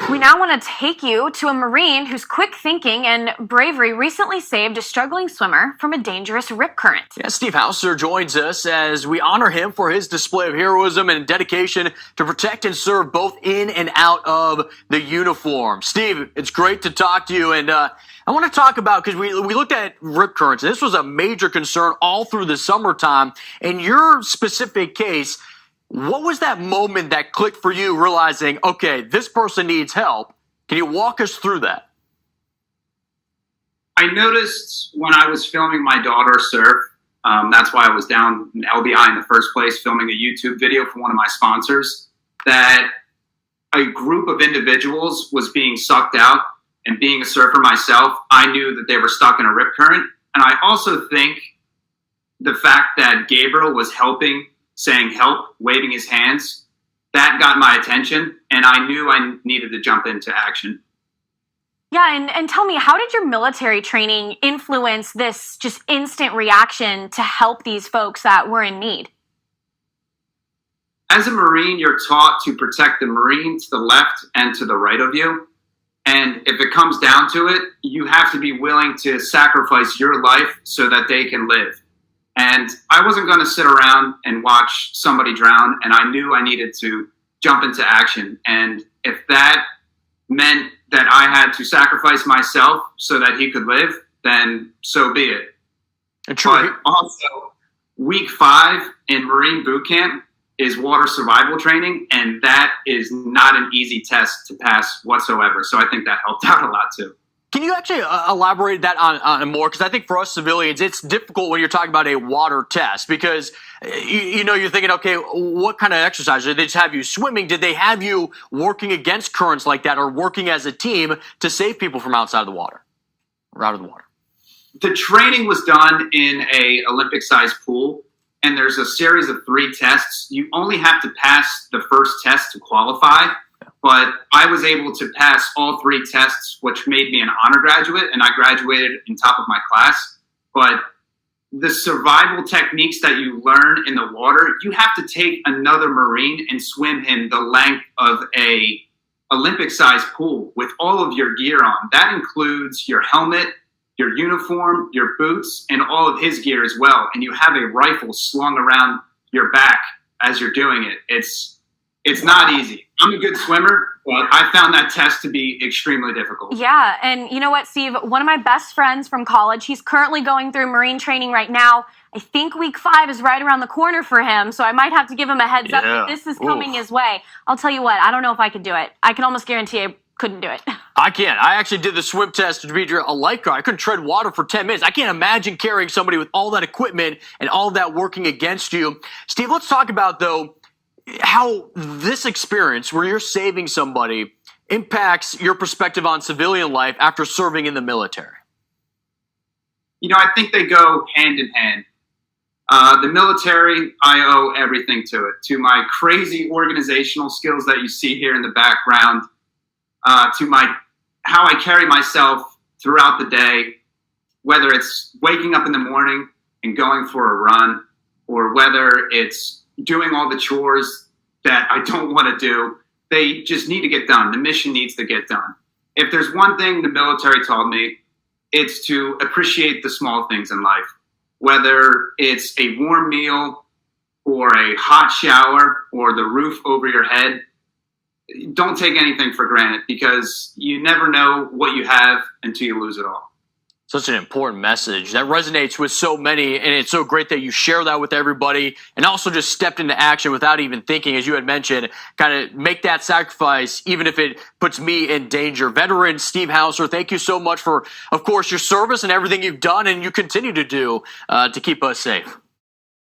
We now want to take you to a Marine whose quick thinking and bravery recently saved a struggling swimmer from a dangerous rip current. Yeah, Steve Hauser joins us as we honor him for his display of heroism and dedication to protect and serve both in and out of the uniform. Steve, it's great to talk to you, and I want to talk about, because we looked at rip currents, and this was a major concern all through the summertime. In your specific case, what was that moment that clicked for you, realizing, okay, this person needs help? Can you walk us through that? I noticed when I was filming my daughter surf, that's why I was down in LBI in the first place, filming a YouTube video for one of my sponsors, that a group of individuals was being sucked out. And being a surfer myself, I knew that they were stuck in a rip current. And I also think the fact that Gabriel was helping, saying help, waving his hands, that got my attention, and I knew I needed to jump into action. Yeah, and tell me, how did your military training influence this just instant reaction to help these folks that were in need? As a Marine, you're taught to protect the Marine to the left and to the right of you. And if it comes down to it, you have to be willing to sacrifice your life so that they can live. And I wasn't going to sit around and watch somebody drown, and I knew I needed to jump into action. And if that meant that I had to sacrifice myself so that he could live, then so be it. But also, week 5 in Marine boot camp is water survival training, and that is not an easy test to pass whatsoever. So I think that helped out a lot too. Can you actually elaborate that on more? Because I think for us civilians, it's difficult when you're talking about a water test, because you're thinking, okay, what kind of exercise? Did they just have you swimming? Did they have you working against currents like that, or working as a team to save people from outside of the water or out of the water? The training was done in a Olympic-sized pool, and there's a series of 3 tests. You only have to pass the first test to qualify, but I was able to pass all 3 tests, which made me an honor graduate, and I graduated in top of my class. But the survival techniques that you learn in the water, you have to take another Marine and swim him the length of a Olympic-sized pool with all of your gear on. That includes your helmet, your uniform, your boots, and all of his gear as well. And you have a rifle slung around your back as you're doing it. It's not easy. I'm a good swimmer, but I found that test to be extremely difficult. Yeah, and you know what, Steve? One of my best friends from college, he's currently going through Marine training right now. I think week 5 is right around the corner for him, so I might have to give him a heads up that this is coming his way. I'll tell you what, I don't know if I could do it. I can almost guarantee I couldn't do it. I can't. I actually did the swim test to be a lifeguard. I couldn't tread water for 10 minutes. I can't imagine carrying somebody with all that equipment and all that working against you. Steve, let's talk about, though, how this experience where you're saving somebody impacts your perspective on civilian life after serving in the military. I think they go hand in hand. The military, I owe everything to it. To my crazy organizational skills that you see here in the background, to how I carry myself throughout the day, whether it's waking up in the morning and going for a run, or whether it's doing all the chores that I don't want to do. They just need to get done. The mission needs to get done. If there's one thing the military taught me, it's to appreciate the small things in life, whether it's a warm meal or a hot shower or the roof over your head. Don't take anything for granted, because you never know what you have until you lose it all. Such an important message that resonates with so many, and it's so great that you share that with everybody, and also just stepped into action without even thinking, as you had mentioned, kind of make that sacrifice even if it puts me in danger. Veteran Steve Hauser, thank you so much for, of course, your service and everything you've done and you continue to do to keep us safe.